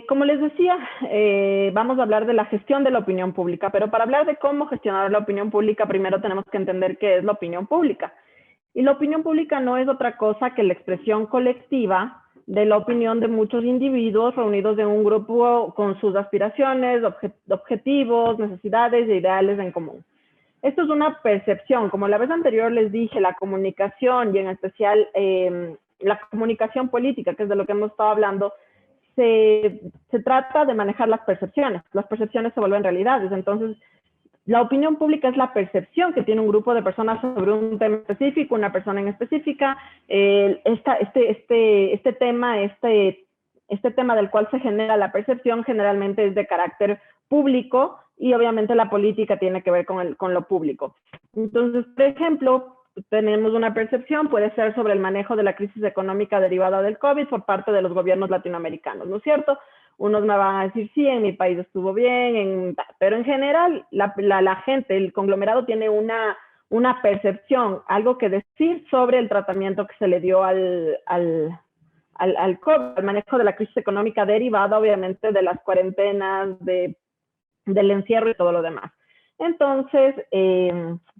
Como les decía, vamos a hablar de la gestión de la opinión pública, pero para hablar de cómo gestionar la opinión pública, primero tenemos que entender qué es la opinión pública. Y la opinión pública no es otra cosa que la expresión colectiva de la opinión de muchos individuos reunidos en un grupo con sus aspiraciones, objetivos, necesidades e ideales en común. Esto es una percepción. Como la vez anterior les dije, la comunicación y en especial la comunicación política, que es de lo que hemos estado hablando, se trata de manejar las percepciones. Las percepciones se vuelven realidades. Entonces, la opinión pública es la percepción que tiene un grupo de personas sobre un tema específico, una persona en específica. Este tema del cual se genera la percepción generalmente es de carácter público y obviamente la política tiene que ver con lo público. Entonces, por ejemplo, tenemos una percepción, puede ser sobre el manejo de la crisis económica derivada del COVID por parte de los gobiernos latinoamericanos, ¿no es cierto? Unos me van a decir, sí, en mi país estuvo bien, pero en general la gente, el conglomerado tiene una percepción, algo que decir sobre el tratamiento que se le dio al COVID, al manejo de la crisis económica derivada obviamente de las cuarentenas, del encierro y todo lo demás. Entonces,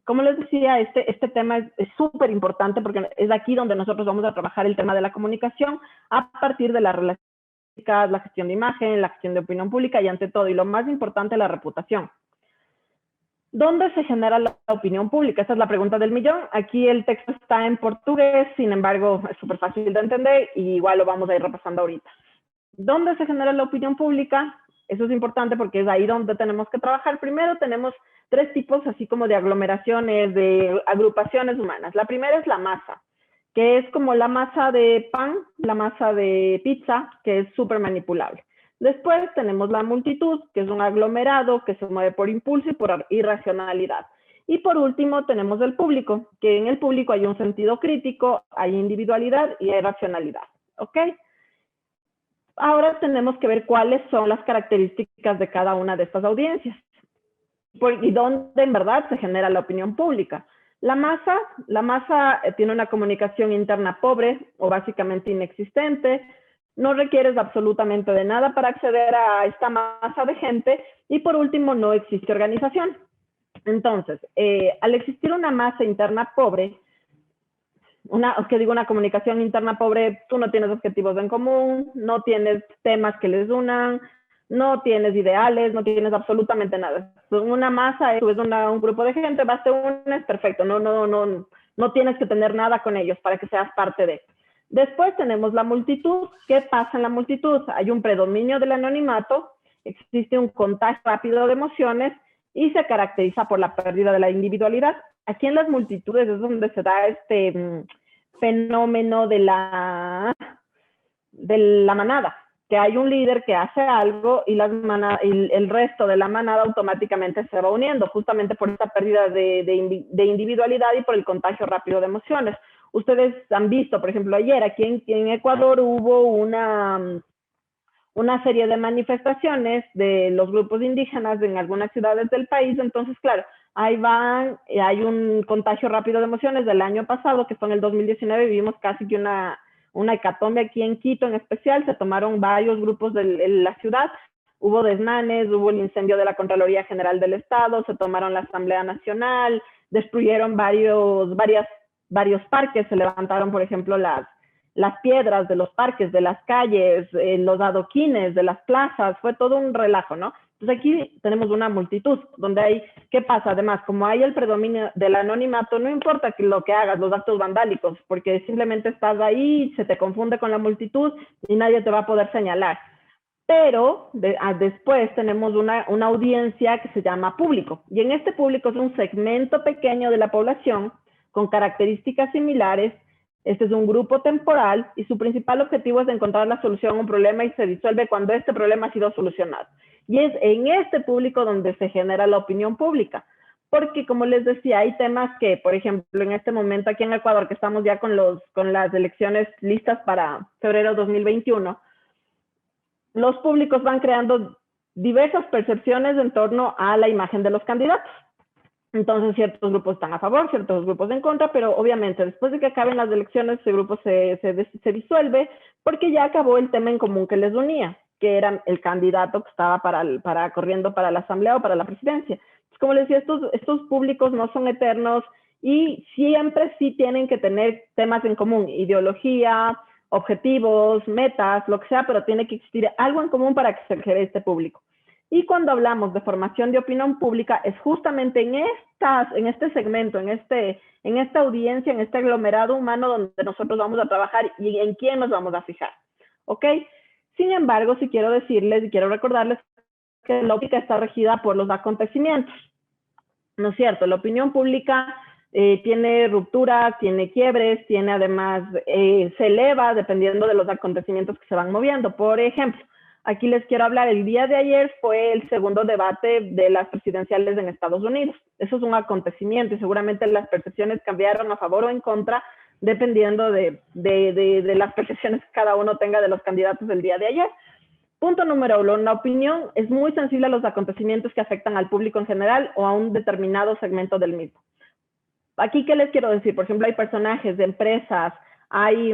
como les decía, este tema es súper importante porque es aquí donde nosotros vamos a trabajar el tema de la comunicación a partir de la relación, la gestión de imagen, la gestión de opinión pública y ante todo, y lo más importante, la reputación. ¿Dónde se genera la opinión pública? Esa es la pregunta del millón. Aquí el texto está en portugués, sin embargo, es súper fácil de entender y igual lo vamos a ir repasando ahorita. ¿Dónde se genera la opinión pública? Eso es importante porque es ahí donde tenemos que trabajar. Primero tenemos tres tipos así como de aglomeraciones, de agrupaciones humanas. La primera es la masa, que es como la masa de pan, la masa de pizza, que es súper manipulable. Después tenemos la multitud, que es un aglomerado que se mueve por impulso y por irracionalidad. Y por último tenemos el público, que en el público hay un sentido crítico, hay individualidad y hay racionalidad. ¿Ok? Ahora tenemos que ver cuáles son las características de cada una de estas audiencias y dónde en verdad se genera la opinión pública. La masa tiene una comunicación interna pobre o básicamente inexistente, no requieres absolutamente de nada para acceder a esta masa de gente y por último no existe organización. Entonces, al existir una masa interna pobre, una comunicación interna pobre, tú no tienes objetivos en común, no tienes temas que les unan, no tienes ideales, no tienes absolutamente nada. Una masa, tú ves un grupo de gente, vas te unes, perfecto, no tienes que tener nada con ellos para que seas parte de. Después tenemos la multitud. ¿Qué pasa en la multitud? Hay un predominio del anonimato, existe un contagio rápido de emociones y se caracteriza por la pérdida de la individualidad. Aquí en las multitudes es donde se da este fenómeno de la manada, que hay un líder que hace algo y el resto de la manada automáticamente se va uniendo, justamente por esta pérdida de individualidad y por el contagio rápido de emociones. Ustedes han visto, por ejemplo, ayer aquí en Ecuador hubo una serie de manifestaciones de los grupos indígenas en algunas ciudades del país. Entonces, claro, ahí hay un contagio rápido de emociones del año pasado, que fue en el 2019, vivimos casi que una hecatombe aquí en Quito en especial, se tomaron varios grupos de la ciudad, hubo desmanes, hubo el incendio de la Contraloría General del Estado, se tomaron la Asamblea Nacional, destruyeron varios parques, se levantaron, por ejemplo, las piedras de los parques, de las calles, los adoquines de las plazas, fue todo un relajo, ¿no? Entonces aquí tenemos una multitud donde hay, ¿qué pasa? Además, como hay el predominio del anonimato, no importa lo que hagas, los actos vandálicos, porque simplemente estás ahí, se te confunde con la multitud y nadie te va a poder señalar. Pero después tenemos una audiencia que se llama público, y en este público es un segmento pequeño de la población con características similares. Este es un grupo temporal y su principal objetivo es encontrar la solución a un problema y se disuelve cuando este problema ha sido solucionado. Y es en este público donde se genera la opinión pública. Porque, como les decía, hay temas que, por ejemplo, en este momento aquí en Ecuador, que estamos ya con las elecciones listas para febrero 2021, los públicos van creando diversas percepciones en torno a la imagen de los candidatos. Entonces, ciertos grupos están a favor, ciertos grupos en contra, pero obviamente después de que acaben las elecciones, ese grupo se disuelve porque ya acabó el tema en común que les unía. que era el candidato que estaba corriendo para la asamblea o para la presidencia. Entonces, como les decía, estos públicos no son eternos y siempre sí tienen que tener temas en común, ideología, objetivos, metas, lo que sea, pero tiene que existir algo en común para que se cree este público. Y cuando hablamos de formación de opinión pública, es justamente en este segmento, en esta audiencia, en este aglomerado humano donde nosotros vamos a trabajar y en quién nos vamos a fijar. ¿Ok? Sin embargo, sí quiero decirles y quiero recordarles que la óptica está regida por los acontecimientos. ¿No es cierto? La opinión pública tiene rupturas, tiene quiebres, tiene además, se eleva dependiendo de los acontecimientos que se van moviendo. Por ejemplo, aquí les quiero hablar, el día de ayer fue el segundo debate de las presidenciales en Estados Unidos. Eso es un acontecimiento y seguramente las percepciones cambiaron a favor o en contra dependiendo de las percepciones que cada uno tenga de los candidatos del día de ayer. Punto número 1, la opinión es muy sensible a los acontecimientos que afectan al público en general o a un determinado segmento del mismo. Aquí, ¿qué les quiero decir? Por ejemplo, hay personajes de empresas, hay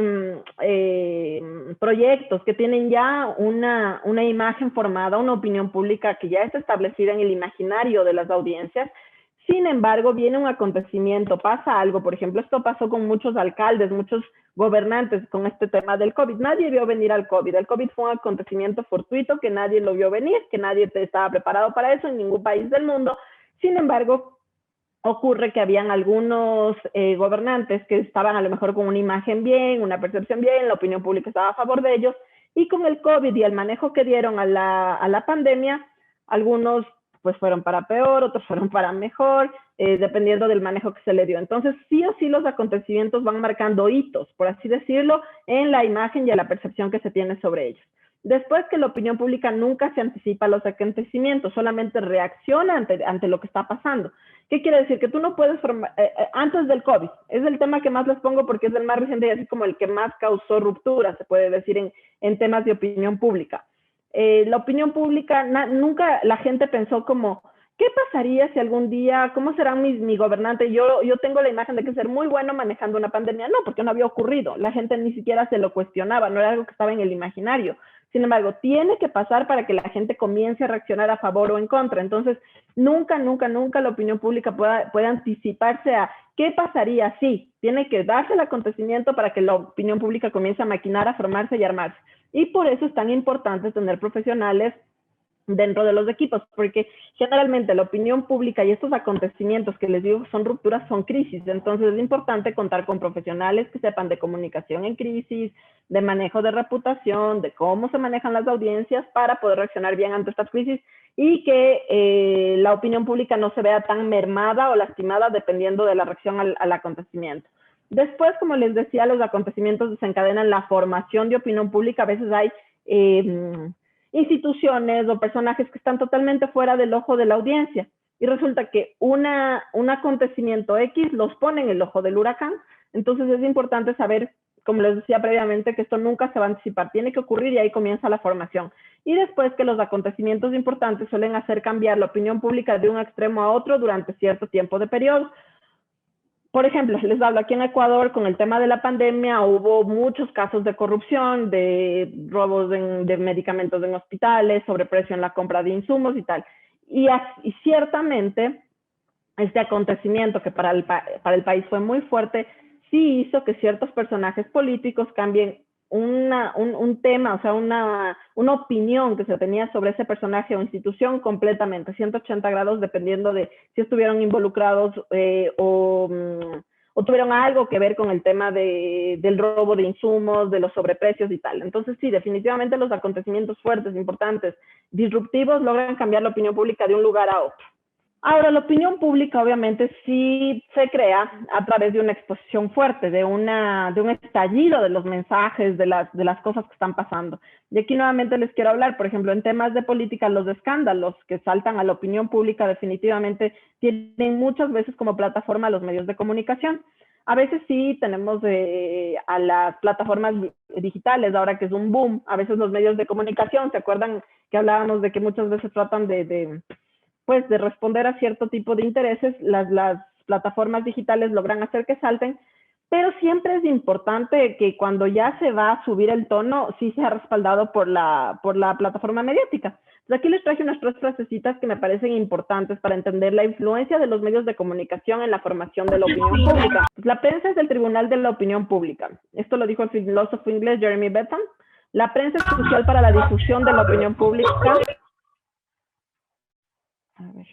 proyectos que tienen ya una imagen formada, una opinión pública que ya está establecida en el imaginario de las audiencias. Sin embargo, viene un acontecimiento, pasa algo. Por ejemplo, esto pasó con muchos alcaldes, muchos gobernantes con este tema del COVID. Nadie vio venir al COVID. El COVID fue un acontecimiento fortuito que nadie lo vio venir, que nadie estaba preparado para eso en ningún país del mundo. Sin embargo, ocurre que habían algunos gobernantes que estaban a lo mejor con una imagen bien, una percepción bien, la opinión pública estaba a favor de ellos, y con el COVID y el manejo que dieron a la pandemia, algunos pues fueron para peor, otros fueron para mejor, dependiendo del manejo que se le dio. Entonces, sí o sí los acontecimientos van marcando hitos, por así decirlo, en la imagen y en la percepción que se tiene sobre ellos. Después que la opinión pública nunca se anticipa a los acontecimientos, solamente reacciona ante lo que está pasando. ¿Qué quiere decir? Que tú no puedes formar, antes del COVID, es el tema que más les pongo porque es el más reciente y así como el que más causó ruptura, se puede decir, en temas de opinión pública. La opinión pública, nunca la gente pensó como, ¿qué pasaría si algún día, cómo será mi gobernante? Yo tengo la imagen de que ser muy bueno manejando una pandemia. No, porque no había ocurrido. La gente ni siquiera se lo cuestionaba, no era algo que estaba en el imaginario. Sin embargo, tiene que pasar para que la gente comience a reaccionar a favor o en contra. Entonces, nunca la opinión pública puede anticiparse a qué pasaría si. Tiene que darse el acontecimiento para que la opinión pública comience a maquinar, a formarse y a armarse. Y por eso es tan importante tener profesionales dentro de los equipos, porque generalmente la opinión pública y estos acontecimientos que les digo son rupturas, son crisis. Entonces es importante contar con profesionales que sepan de comunicación en crisis, de manejo de reputación, de cómo se manejan las audiencias para poder reaccionar bien ante estas crisis y que la opinión pública no se vea tan mermada o lastimada dependiendo de la reacción al acontecimiento. Después, como les decía, los acontecimientos desencadenan la formación de opinión pública. A veces hay instituciones o personajes que están totalmente fuera del ojo de la audiencia y resulta que un acontecimiento X los pone en el ojo del huracán. Entonces es importante saber, como les decía previamente, que esto nunca se va a anticipar, tiene que ocurrir y ahí comienza la formación. Y después que los acontecimientos importantes suelen hacer cambiar la opinión pública de un extremo a otro durante cierto tiempo de periodo. Por ejemplo, les hablo aquí en Ecuador, con el tema de la pandemia, hubo muchos casos de corrupción, de robos de medicamentos en hospitales, sobreprecio en la compra de insumos y tal. Y ciertamente, este acontecimiento que para el país fue muy fuerte, sí hizo que ciertos personajes políticos cambien un tema, o sea, una opinión que se tenía sobre ese personaje o institución completamente, 180 grados, dependiendo de si estuvieron involucrados o tuvieron algo que ver con el tema del robo de insumos, de los sobreprecios y tal. Entonces, sí, definitivamente los acontecimientos fuertes, importantes, disruptivos, logran cambiar la opinión pública de un lugar a otro. Ahora, la opinión pública obviamente sí se crea a través de una exposición fuerte, de un estallido de los mensajes, de las cosas que están pasando. Y aquí nuevamente les quiero hablar, por ejemplo, en temas de política, los escándalos que saltan a la opinión pública definitivamente tienen muchas veces como plataforma los medios de comunicación. A veces sí tenemos a las plataformas digitales, ahora que es un boom, a veces los medios de comunicación, ¿se acuerdan que hablábamos de que muchas veces tratan de responder a cierto tipo de intereses? Las plataformas digitales logran hacer que salten, pero siempre es importante que cuando ya se va a subir el tono, sí sea respaldado por la plataforma mediática. Entonces aquí les traje unas 3 frasecitas que me parecen importantes para entender la influencia de los medios de comunicación en la formación de la opinión pública. La prensa es el tribunal de la opinión pública. Esto lo dijo el filósofo inglés Jeremy Bentham. La prensa es crucial para la difusión de la opinión pública. A ver.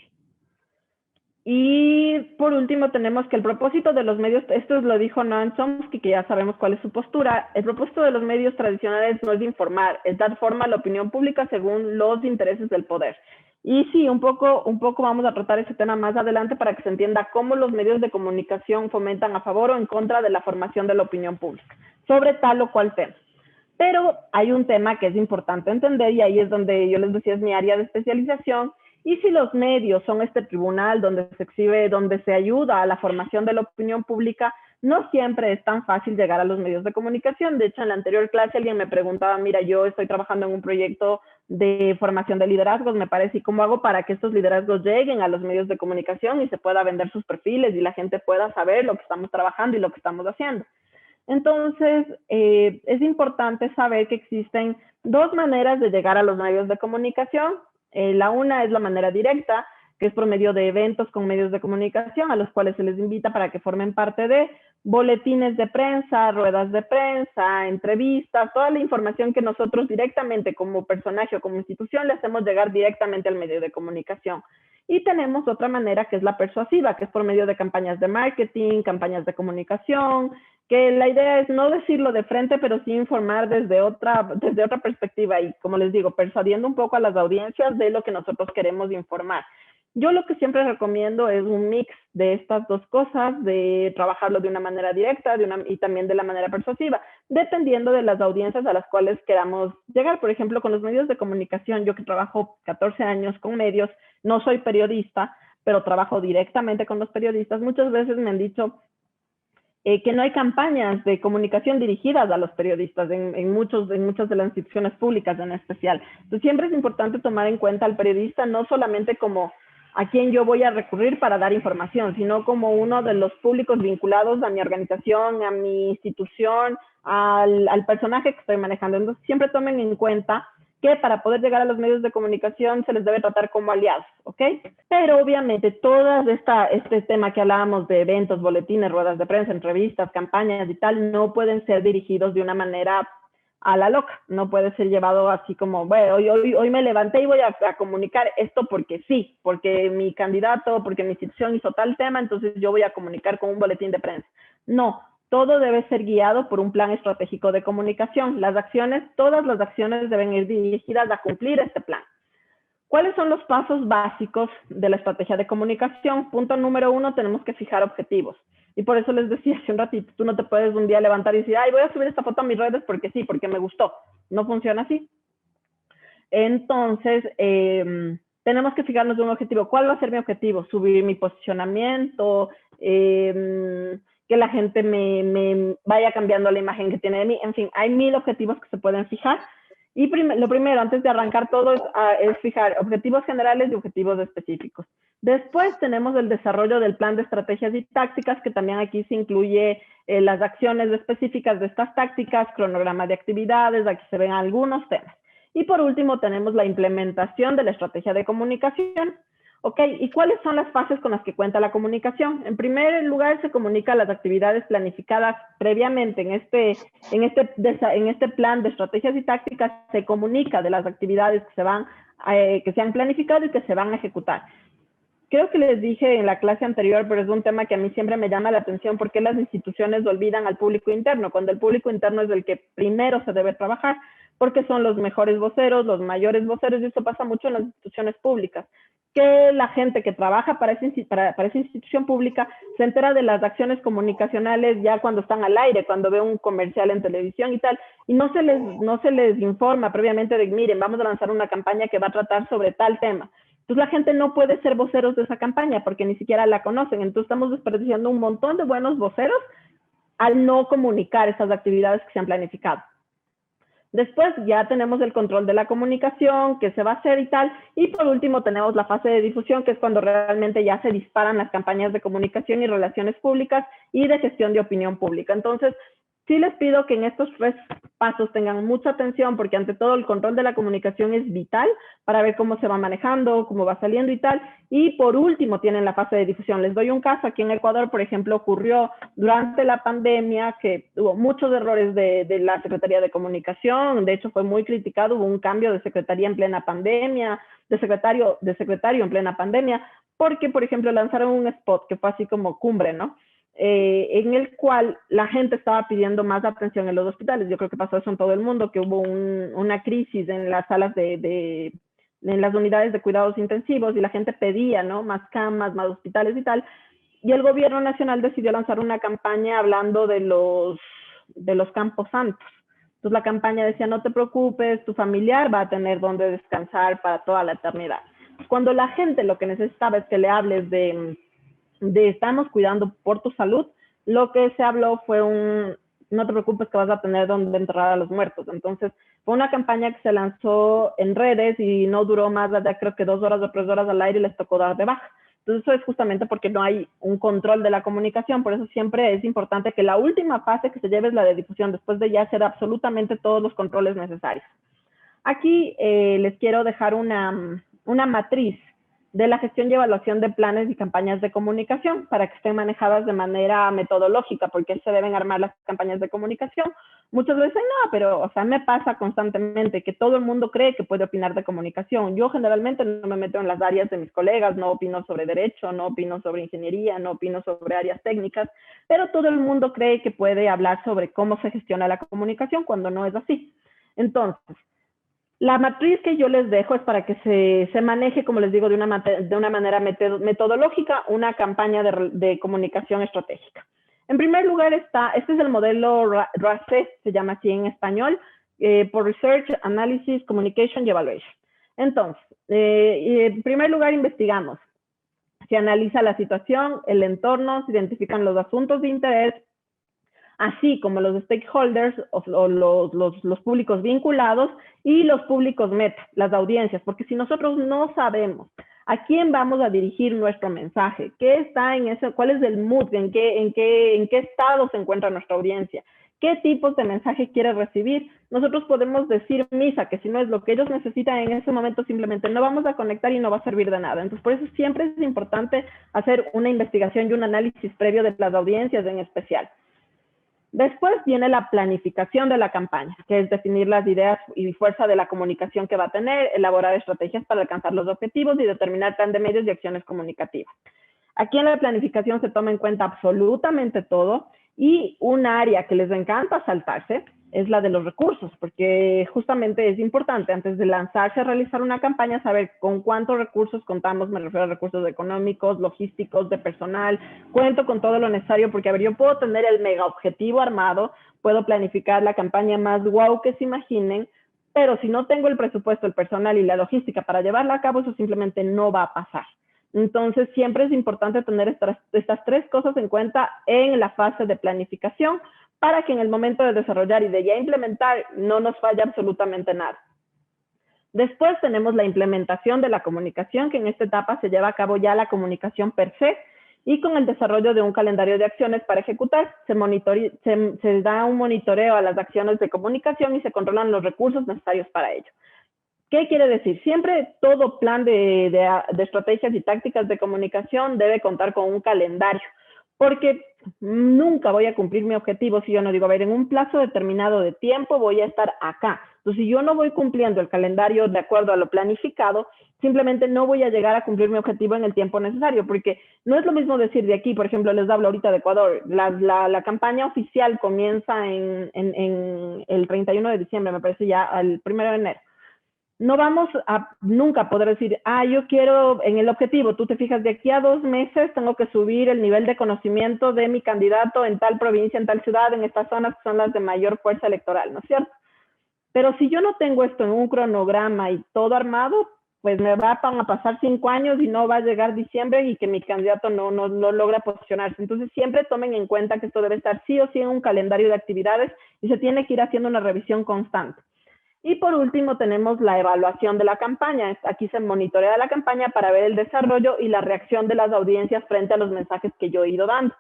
Y por último tenemos que el propósito de los medios, esto lo dijo Noam Chomsky, que ya sabemos cuál es su postura, el propósito de los medios tradicionales no es de informar, es dar forma a la opinión pública según los intereses del poder. Y sí, un poco vamos a tratar ese tema más adelante para que se entienda cómo los medios de comunicación fomentan a favor o en contra de la formación de la opinión pública, sobre tal o cual tema. Pero hay un tema que es importante entender y ahí es donde yo les decía es mi área de especialización. Y si los medios son este tribunal donde se exhibe, donde se ayuda a la formación de la opinión pública, no siempre es tan fácil llegar a los medios de comunicación. De hecho, en la anterior clase alguien me preguntaba, mira, yo estoy trabajando en un proyecto de formación de liderazgos, me parece, ¿y cómo hago para que estos liderazgos lleguen a los medios de comunicación y se pueda vender sus perfiles y la gente pueda saber lo que estamos trabajando y lo que estamos haciendo? Entonces, es importante saber que existen 2 maneras de llegar a los medios de comunicación. La una es la manera directa, que es por medio de eventos con medios de comunicación, a los cuales se les invita para que formen parte de boletines de prensa, ruedas de prensa, entrevistas, toda la información que nosotros directamente como personaje o como institución le hacemos llegar directamente al medio de comunicación. Y tenemos otra manera que es la persuasiva, que es por medio de campañas de marketing, campañas de comunicación, que la idea es no decirlo de frente, pero sí informar desde otra perspectiva y, como les digo, persuadiendo un poco a las audiencias de lo que nosotros queremos informar. Yo lo que siempre recomiendo es un mix de estas 2 cosas, de trabajarlo de una manera directa y también de la manera persuasiva, dependiendo de las audiencias a las cuales queramos llegar. Por ejemplo, con los medios de comunicación, yo que trabajo 14 años con medios, no soy periodista, pero trabajo directamente con los periodistas, muchas veces me han dicho que no hay campañas de comunicación dirigidas a los periodistas en muchas de las instituciones públicas en especial. Entonces, siempre es importante tomar en cuenta al periodista no solamente como a quien yo voy a recurrir para dar información, sino como uno de los públicos vinculados a mi organización, a mi institución, al personaje que estoy manejando. Entonces, siempre tomen en cuenta que para poder llegar a los medios de comunicación se les debe tratar como aliados, ¿ok? Pero obviamente todo este tema que hablábamos de eventos, boletines, ruedas de prensa, entrevistas, campañas y tal, no pueden ser dirigidos de una manera a la loca, no puede ser llevado así como, bueno, hoy me levanté y voy a comunicar esto porque sí, porque mi candidato, porque mi institución hizo tal tema, entonces yo voy a comunicar con un boletín de prensa. No, todo debe ser guiado por un plan estratégico de comunicación. Todas las acciones deben ir dirigidas a cumplir este plan. ¿Cuáles son los pasos básicos de la estrategia de comunicación? Punto número 1, tenemos que fijar objetivos. Y por eso les decía hace un ratito, tú no te puedes un día levantar y decir, ay, voy a subir esta foto a mis redes porque sí, porque me gustó. No funciona así. Entonces, tenemos que fijarnos de un objetivo. ¿Cuál va a ser mi objetivo? Subir mi posicionamiento, que la gente me vaya cambiando la imagen que tiene de mí. En fin, hay 1000 objetivos que se pueden fijar. Y lo primero, antes de arrancar todo, es fijar objetivos generales y objetivos específicos. Después tenemos el desarrollo del plan de estrategias y tácticas, que también aquí se incluye las acciones específicas de estas tácticas, cronograma de actividades, aquí se ven algunos temas. Y por último tenemos la implementación de la estrategia de comunicación. Ok, ¿y cuáles son las fases con las que cuenta la comunicación? En primer lugar, se comunican las actividades planificadas previamente en este plan de estrategias y tácticas, se comunica de las actividades que se han planificado y que se van a ejecutar. Creo que les dije en la clase anterior, pero es un tema que a mí siempre me llama la atención, porque las instituciones olvidan al público interno, cuando el público interno es el que primero se debe trabajar, porque son los mejores voceros, los mayores voceros, y eso pasa mucho en las instituciones públicas, que la gente que trabaja para esa institución pública se entera de las acciones comunicacionales ya cuando están al aire, cuando ve un comercial en televisión y tal, y no se les informa previamente de, miren, vamos a lanzar una campaña que va a tratar sobre tal tema. Entonces la gente no puede ser voceros de esa campaña porque ni siquiera la conocen. Entonces estamos desperdiciando un montón de buenos voceros al no comunicar esas actividades que se han planificado. Después ya tenemos el control de la comunicación, qué se va a hacer y tal. Y por último tenemos la fase de difusión, que es cuando realmente ya se disparan las campañas de comunicación y relaciones públicas y de gestión de opinión pública. Entonces, sí les pido que en estos 3 pasos tengan mucha atención, porque ante todo el control de la comunicación es vital para ver cómo se va manejando, cómo va saliendo y tal. Y por último tienen la fase de difusión. Les doy un caso. Aquí en Ecuador, por ejemplo, ocurrió durante la pandemia que hubo muchos errores de la Secretaría de Comunicación. De hecho, fue muy criticado. Hubo un cambio de secretaría en plena pandemia, de secretario en plena pandemia, porque, por ejemplo, lanzaron un spot que fue así como cumbre, ¿no? En el cual la gente estaba pidiendo más atención en los hospitales. Yo creo que pasó eso en todo el mundo, que hubo una crisis en las salas en las unidades de cuidados intensivos y la gente pedía, ¿no? Más camas, más hospitales y tal. Y el gobierno nacional decidió lanzar una campaña hablando de los campos santos. Entonces la campaña decía, no te preocupes, tu familiar va a tener donde descansar para toda la eternidad. Cuando la gente lo que necesitaba es que le hables de estamos cuidando por tu salud, lo que se habló fue no te preocupes que vas a tener donde enterrar a los muertos. Entonces, fue una campaña que se lanzó en redes y no duró más de creo que 2 horas o 3 horas al aire y les tocó dar de baja. Entonces, eso es justamente porque no hay un control de la comunicación. Por eso siempre es importante que la última fase que se lleve es la de difusión, después de ya hacer absolutamente todos los controles necesarios. Aquí les quiero dejar una matriz de la gestión y evaluación de planes y campañas de comunicación para que estén manejadas de manera metodológica, porque se deben armar las campañas de comunicación. Muchas veces no, pero o sea, me pasa constantemente que todo el mundo cree que puede opinar de comunicación. Yo generalmente no me meto en las áreas de mis colegas, no opino sobre derecho, no opino sobre ingeniería, no opino sobre áreas técnicas, pero todo el mundo cree que puede hablar sobre cómo se gestiona la comunicación cuando no es así. Entonces, la matriz que yo les dejo es para que se maneje, como les digo, de una manera metodológica, una campaña de comunicación estratégica. En primer lugar este es el modelo RACE, se llama así en español, por Research, Analysis, Communication y Evaluation. Entonces, en primer lugar investigamos, se analiza la situación, el entorno, se identifican los asuntos de interés, así como los stakeholders o los públicos vinculados y los públicos meta, las audiencias, porque si nosotros no sabemos a quién vamos a dirigir nuestro mensaje, qué está en eso, cuál es el mood, en qué estado se encuentra nuestra audiencia, qué tipos de mensaje quiere recibir, nosotros podemos decir misa, que si no es lo que ellos necesitan en ese momento, simplemente no vamos a conectar y no va a servir de nada. Entonces, por eso siempre es importante hacer una investigación y un análisis previo de las audiencias en especial. Después viene la planificación de la campaña, que es definir las ideas y fuerza de la comunicación que va a tener, elaborar estrategias para alcanzar los objetivos y determinar plan de medios y acciones comunicativas. Aquí en la planificación se toma en cuenta absolutamente todo y un área que les encanta saltarse es la de los recursos, porque justamente es importante antes de lanzarse a realizar una campaña saber con cuántos recursos contamos, me refiero a recursos económicos, logísticos, de personal, cuento con todo lo necesario, porque a ver, yo puedo tener el mega objetivo armado, puedo planificar la campaña más guau que se imaginen, pero si no tengo el presupuesto, el personal y la logística para llevarla a cabo, eso simplemente no va a pasar. Entonces, siempre es importante tener estas 3 cosas en cuenta en la fase de planificación para que en el momento de desarrollar y de ya implementar no nos falle absolutamente nada. Después tenemos la implementación de la comunicación, que en esta etapa se lleva a cabo ya la comunicación per se y con el desarrollo de un calendario de acciones para ejecutar. Se da un monitoreo a las acciones de comunicación y se controlan los recursos necesarios para ello. ¿Qué quiere decir? Siempre todo plan de estrategias y tácticas de comunicación debe contar con un calendario, porque nunca voy a cumplir mi objetivo si yo no digo, a ver, en un plazo determinado de tiempo voy a estar acá. Entonces, si yo no voy cumpliendo el calendario de acuerdo a lo planificado, simplemente no voy a llegar a cumplir mi objetivo en el tiempo necesario, porque no es lo mismo decir de aquí, por ejemplo, les hablo ahorita de Ecuador, la campaña oficial comienza en el 31 de diciembre, me parece ya el 1 de enero. No vamos a nunca poder decir, yo quiero en el objetivo, tú te fijas, de aquí a 2 meses tengo que subir el nivel de conocimiento de mi candidato en tal provincia, en tal ciudad, en estas zonas que son las de mayor fuerza electoral, ¿no es cierto? Pero si yo no tengo esto en un cronograma y todo armado, pues me van a pasar 5 años y no va a llegar diciembre y que mi candidato no logra posicionarse. Entonces siempre tomen en cuenta que esto debe estar sí o sí en un calendario de actividades y se tiene que ir haciendo una revisión constante. Y por último tenemos la evaluación de la campaña. Aquí se monitorea la campaña para ver el desarrollo y la reacción de las audiencias frente a los mensajes que yo he ido dando.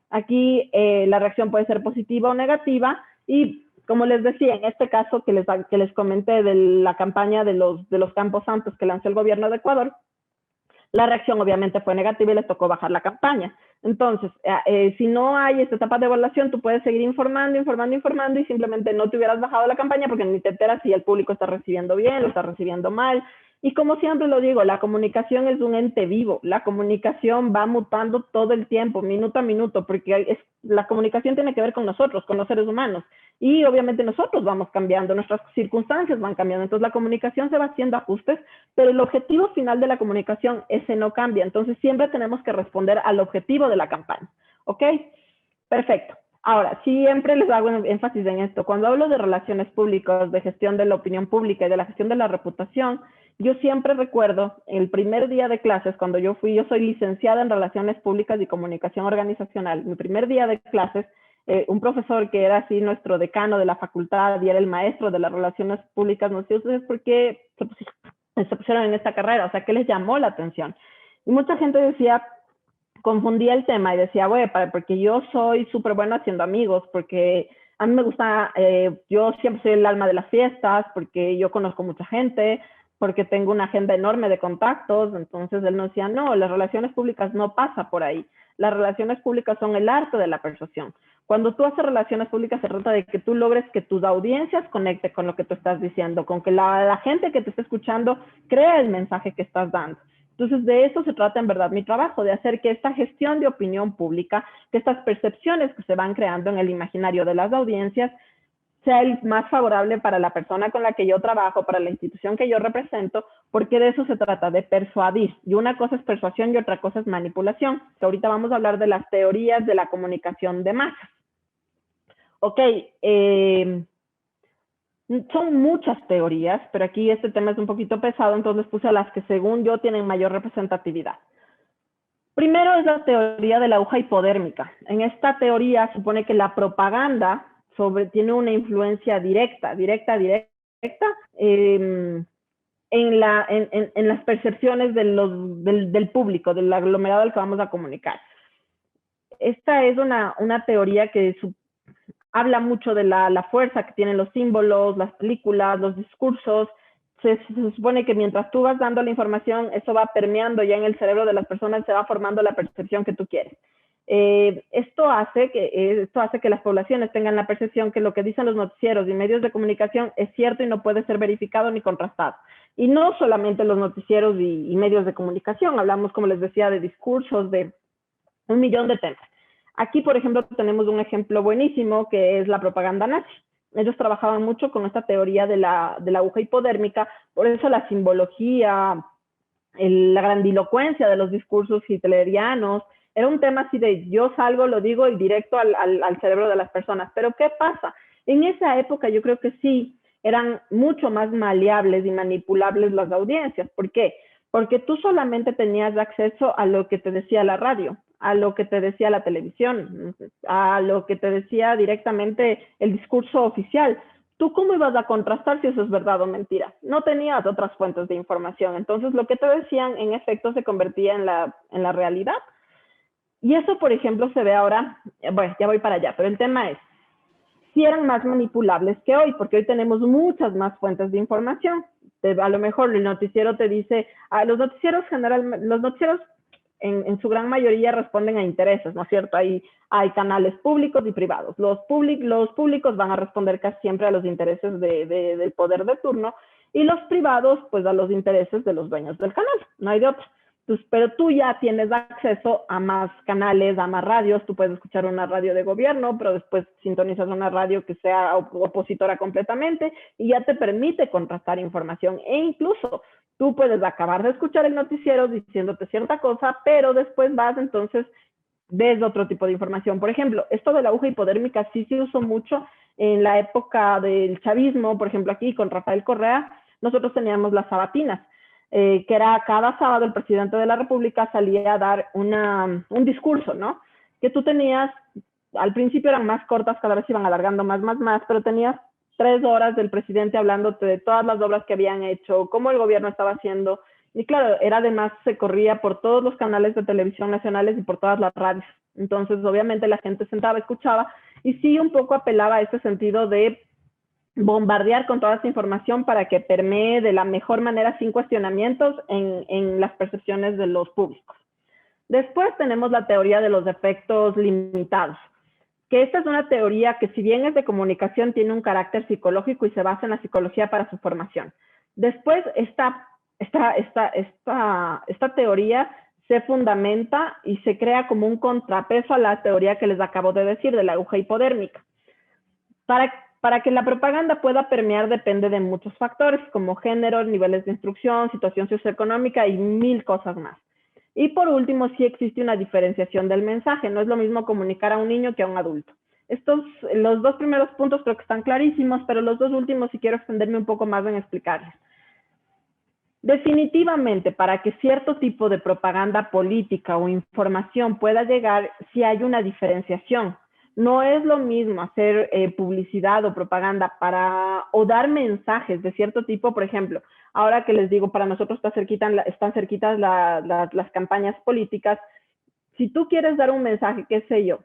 Aquí la reacción puede ser positiva o negativa y como les decía, en este caso que les comenté de la campaña de los Campos Santos que lanzó el gobierno de Ecuador, la reacción obviamente fue negativa y les tocó bajar la campaña. Entonces, si no hay esta etapa de evaluación, tú puedes seguir informando y simplemente no te hubieras bajado la campaña porque ni te enteras si el público está recibiendo bien, lo está recibiendo mal. Y como siempre lo digo, la comunicación es un ente vivo. La comunicación va mutando todo el tiempo, minuto a minuto, porque la comunicación tiene que ver con nosotros, con los seres humanos. Y obviamente nosotros vamos cambiando, nuestras circunstancias van cambiando. Entonces la comunicación se va haciendo ajustes, pero el objetivo final de la comunicación, ese no cambia. Entonces siempre tenemos que responder al objetivo de la campaña. ¿Ok? Perfecto. Ahora, siempre les hago énfasis en esto. Cuando hablo de relaciones públicas, de gestión de la opinión pública y de la gestión de la reputación, yo siempre recuerdo el primer día de clases, cuando yo soy licenciada en Relaciones Públicas y Comunicación Organizacional. Mi primer día de clases, un profesor que era así nuestro decano de la facultad y era el maestro de las relaciones públicas, nos dijo, ¿ustedes por qué se pusieron en esta carrera? O sea, ¿qué les llamó la atención? Y mucha gente decía, confundía el tema y decía, güey, porque yo soy súper bueno haciendo amigos, porque a mí me gusta, yo siempre soy el alma de las fiestas, porque yo conozco mucha gente, porque tengo una agenda enorme de contactos. Entonces él nos decía, no, las relaciones públicas no pasa por ahí. Las relaciones públicas son el arte de la persuasión. Cuando tú haces relaciones públicas se trata de que tú logres que tus audiencias conecten con lo que tú estás diciendo, con que la gente que te está escuchando crea el mensaje que estás dando. Entonces, de eso se trata en verdad mi trabajo, de hacer que esta gestión de opinión pública, que estas percepciones que se van creando en el imaginario de las audiencias, sea el más favorable para la persona con la que yo trabajo, para la institución que yo represento, porque de eso se trata, de persuadir. Y una cosa es persuasión y otra cosa es manipulación, que ahorita vamos a hablar de las teorías de la comunicación de masas. Ok, son muchas teorías, pero aquí este tema es un poquito pesado, entonces puse a las que según yo tienen mayor representatividad. Primero es la teoría de la aguja hipodérmica. En esta teoría supone que la propaganda tiene una influencia directa en las percepciones del público, del aglomerado al que vamos a comunicar. Esta es una teoría que habla mucho de la fuerza que tienen los símbolos, las películas, los discursos. Se supone que mientras tú vas dando la información, eso va permeando ya en el cerebro de las personas, se va formando la percepción que tú quieres. Esto hace que las poblaciones tengan la percepción que lo que dicen los noticieros y medios de comunicación es cierto y no puede ser verificado ni contrastado. Y no solamente los noticieros y medios de comunicación, hablamos, como les decía, de discursos, de un millón de temas. Aquí, por ejemplo, tenemos un ejemplo buenísimo que es la propaganda nazi. Ellos trabajaban mucho con esta teoría de la aguja hipodérmica, por eso la simbología, la grandilocuencia de los discursos hitlerianos, era un tema así de yo salgo, lo digo y directo al cerebro de las personas. Pero ¿qué pasa? En esa época yo creo que sí, eran mucho más maleables y manipulables las audiencias. ¿Por qué? Porque tú solamente tenías acceso a lo que te decía la radio, a lo que te decía la televisión, a lo que te decía directamente el discurso oficial. ¿Tú cómo ibas a contrastar si eso es verdad o mentira? No tenías otras fuentes de información. Entonces, lo que te decían, en efecto, se convertía en la realidad. Y eso, por ejemplo, se ve ahora, bueno, ya voy para allá, pero el tema es, si eran más manipulables que hoy, porque hoy tenemos muchas más fuentes de información. A lo mejor el noticiero te dice, los noticieros en su gran mayoría responden a intereses, ¿no es cierto? Hay canales públicos y privados. Los públicos van a responder casi siempre a los intereses del poder de turno y los privados, pues a los intereses de los dueños del canal. No hay de otra. Entonces, pero tú ya tienes acceso a más canales, a más radios. Tú puedes escuchar una radio de gobierno, pero después sintonizas una radio que sea opositora completamente y ya te permite contrastar información. E incluso tú puedes acabar de escuchar el noticiero diciéndote cierta cosa, pero después vas entonces ves otro tipo de información. Por ejemplo, esto de la aguja hipodérmica sí se usó mucho en la época del chavismo. Por ejemplo, aquí con Rafael Correa, nosotros teníamos las sabatinas. Que era cada sábado el presidente de la República salía a dar un discurso, ¿no? Que tú tenías, al principio eran más cortas, cada vez iban alargando más, pero tenías 3 horas del presidente hablándote de todas las obras que habían hecho, cómo el gobierno estaba haciendo. Y claro, era además, se corría por todos los canales de televisión nacionales y por todas las radios. Entonces, obviamente, la gente sentaba, escuchaba, y sí un poco apelaba a ese sentido de bombardear con toda esta información para que permee de la mejor manera, sin cuestionamientos, en las percepciones de los públicos. Después tenemos la teoría de los efectos limitados, que esta es una teoría que, si bien es de comunicación, tiene un carácter psicológico y se basa en la psicología para su formación. Después, esta teoría se fundamenta y se crea como un contrapeso a la teoría que les acabo de decir, de la aguja hipodérmica. Para que la propaganda pueda permear depende de muchos factores, como género, niveles de instrucción, situación socioeconómica y 1000 cosas más. Y por último, sí existe una diferenciación del mensaje. No es lo mismo comunicar a un niño que a un adulto. Los dos primeros puntos creo que están clarísimos, pero los dos últimos sí quiero extenderme un poco más en explicarles. Definitivamente, para que cierto tipo de propaganda política o información pueda llegar, sí hay una diferenciación. No es lo mismo hacer publicidad o propaganda o dar mensajes de cierto tipo. Por ejemplo, ahora que les digo, para nosotros están cerquitas las campañas políticas. Si tú quieres dar un mensaje, qué sé yo,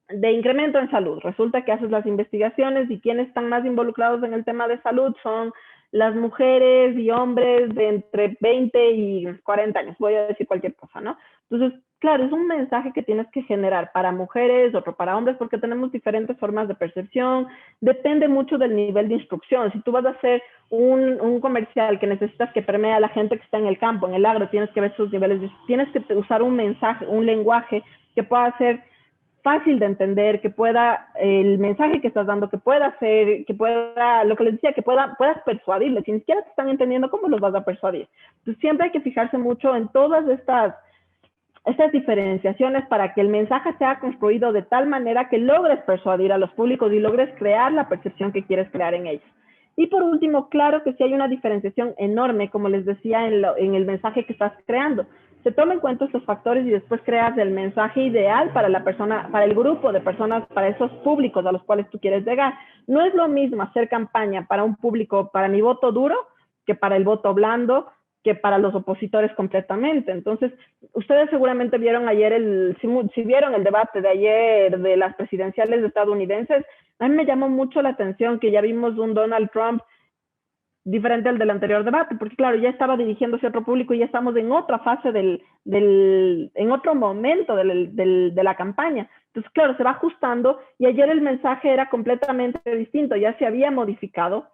de incremento en salud, resulta que haces las investigaciones y quienes están más involucrados en el tema de salud son las mujeres y hombres de entre 20 y 40 años, voy a decir cualquier cosa, ¿no? Entonces, claro, es un mensaje que tienes que generar para mujeres, otro para hombres, porque tenemos diferentes formas de percepción, depende mucho del nivel de instrucción. Si tú vas a hacer un comercial que necesitas que permee a la gente que está en el campo, en el agro, tienes que ver sus niveles, tienes que usar un mensaje, un lenguaje que pueda ser fácil de entender, que pueda, el mensaje que estás dando, que pueda ser, que pueda, lo que les decía, que puedas persuadirles. Si ni siquiera te están entendiendo, ¿cómo los vas a persuadir? Entonces siempre hay que fijarse mucho en todas estas diferenciaciones para que el mensaje sea construido de tal manera que logres persuadir a los públicos y logres crear la percepción que quieres crear en ellos. Y por último, claro que sí hay una diferenciación enorme, como les decía, en el mensaje que estás creando. Se toma en cuenta estos factores y después creas el mensaje ideal para la persona, para el grupo de personas, para esos públicos a los cuales tú quieres llegar. No es lo mismo hacer campaña para un público, para mi voto duro, que para el voto blando, que para los opositores completamente. Entonces, ustedes seguramente vieron ayer, si vieron el debate de ayer de las presidenciales estadounidenses, a mí me llamó mucho la atención que ya vimos un Donald Trump diferente al del anterior debate, porque claro, ya estaba dirigiéndose a otro público y ya estamos en otra fase en otro momento de la campaña. Entonces, claro, se va ajustando y ayer el mensaje era completamente distinto, ya se había modificado,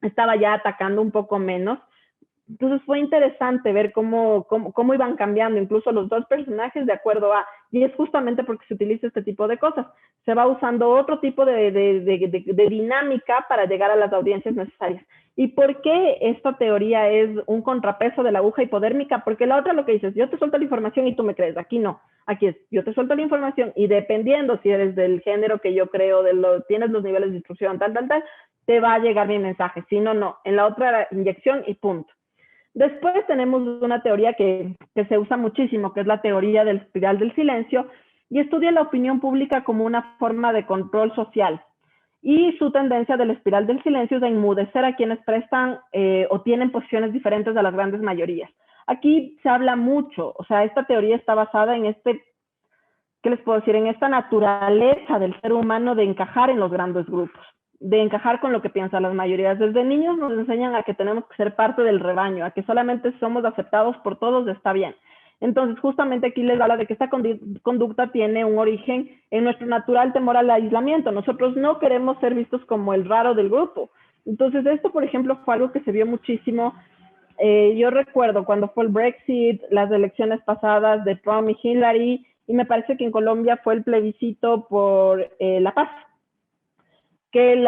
estaba ya atacando un poco menos. Entonces fue interesante ver cómo iban cambiando incluso los dos personajes de acuerdo a, y es justamente porque se utiliza este tipo de cosas. Se va usando otro tipo de dinámica para llegar a las audiencias necesarias. ¿Y por qué esta teoría es un contrapeso de la aguja hipodérmica? Porque la otra lo que dices, yo te suelto la información y tú me crees. Aquí no. Aquí es, yo te suelto la información y dependiendo si eres del género que yo creo, tienes los niveles de instrucción, tal, te va a llegar mi mensaje. Si no, no. En la otra inyección y punto. Después tenemos una teoría que se usa muchísimo, que es la teoría del espiral del silencio, y estudia la opinión pública como una forma de control social. Y su tendencia del espiral del silencio es a enmudecer a quienes prestan o tienen posiciones diferentes de las grandes mayorías. Aquí se habla mucho, o sea, esta teoría está basada en ¿qué les puedo decir? En esta naturaleza del ser humano de encajar en los grandes grupos, de encajar con lo que piensan las mayorías. Desde niños nos enseñan a que tenemos que ser parte del rebaño, a que solamente somos aceptados por todos, está bien. Entonces, justamente aquí les habla de que esta conducta tiene un origen en nuestro natural temor al aislamiento. Nosotros no queremos ser vistos como el raro del grupo. Entonces, esto, por ejemplo, fue algo que se vio muchísimo. Yo recuerdo cuando fue el Brexit, las elecciones pasadas de Trump y Hillary, y me parece que en Colombia fue el plebiscito por la paz, que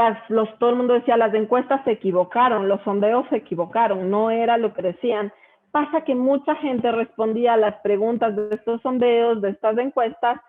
todo el mundo decía, las encuestas se equivocaron, los sondeos se equivocaron, no era lo que decían. Pasa que mucha gente respondía a las preguntas de estos sondeos, de estas encuestas,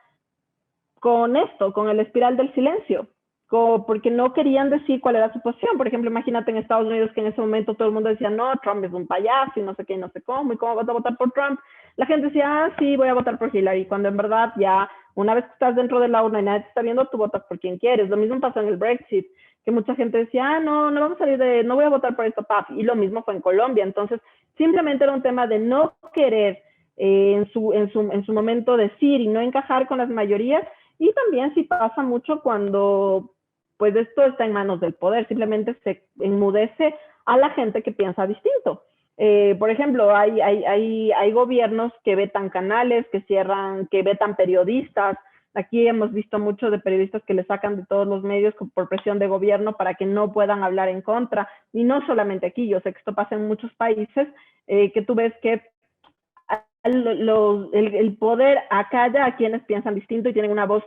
con el espiral del silencio, porque no querían decir cuál era su posición. Por ejemplo, imagínate en Estados Unidos que en ese momento todo el mundo decía, no, Trump es un payaso y no sé qué, y no sé cómo, y cómo vas a votar por Trump. La gente decía, ah, sí, voy a votar por Hillary, cuando en verdad ya, una vez que estás dentro de la urna y nadie te está viendo, tú votas por quien quieres. Lo mismo pasó en el Brexit, que mucha gente decía, ah, no, no vamos a salir de, no voy a votar por esto, pap, y lo mismo fue en Colombia. Entonces, simplemente era un tema de no querer en su momento decir y no encajar con las mayorías, y también sí pasa mucho cuando pues esto está en manos del poder, simplemente se enmudece a la gente que piensa distinto. Por ejemplo, hay gobiernos que vetan canales, que cierran, que vetan periodistas. Aquí hemos visto mucho de periodistas que le sacan de todos los medios por presión de gobierno para que no puedan hablar en contra. Y no solamente aquí, yo sé que esto pasa en muchos países, que tú ves que el poder acalla a quienes piensan distinto y tienen una voz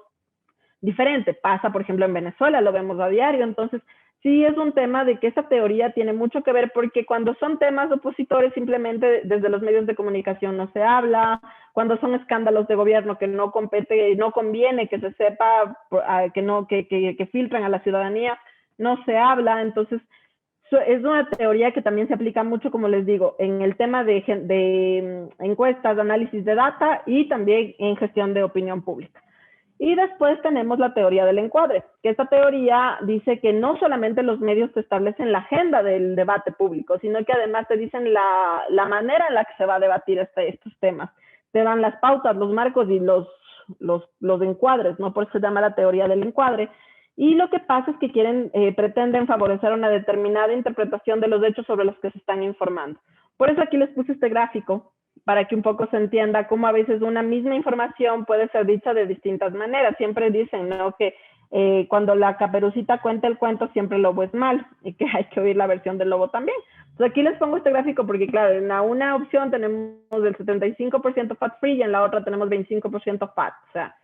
diferente. Pasa, por ejemplo, en Venezuela, lo vemos a diario. Entonces, sí es un tema de que esa teoría tiene mucho que ver, porque cuando son temas opositores simplemente desde los medios de comunicación no se habla, cuando son escándalos de gobierno que no compete, no conviene que se sepa, que filtran a la ciudadanía, no se habla. Entonces, es una teoría que también se aplica mucho, como les digo, en el tema de encuestas, de análisis de data y también en gestión de opinión pública. Y después tenemos la teoría del encuadre, que esta teoría dice que no solamente los medios te establecen la agenda del debate público, sino que además te dicen la manera en la que se va a debatir estos temas. Te dan las pautas, los marcos y los encuadres, ¿no? Por eso se llama la teoría del encuadre. Y lo que pasa es que pretenden favorecer una determinada interpretación de los hechos sobre los que se están informando. Por eso aquí les puse este gráfico, para que un poco se entienda cómo a veces una misma información puede ser dicha de distintas maneras. Siempre dicen, ¿no?, que cuando la Caperucita cuenta el cuento, siempre el lobo es malo, y que hay que oír la versión del lobo también. Entonces aquí les pongo este gráfico porque, claro, en una opción tenemos el 75% fat free y en la otra tenemos 25% fat, o sea,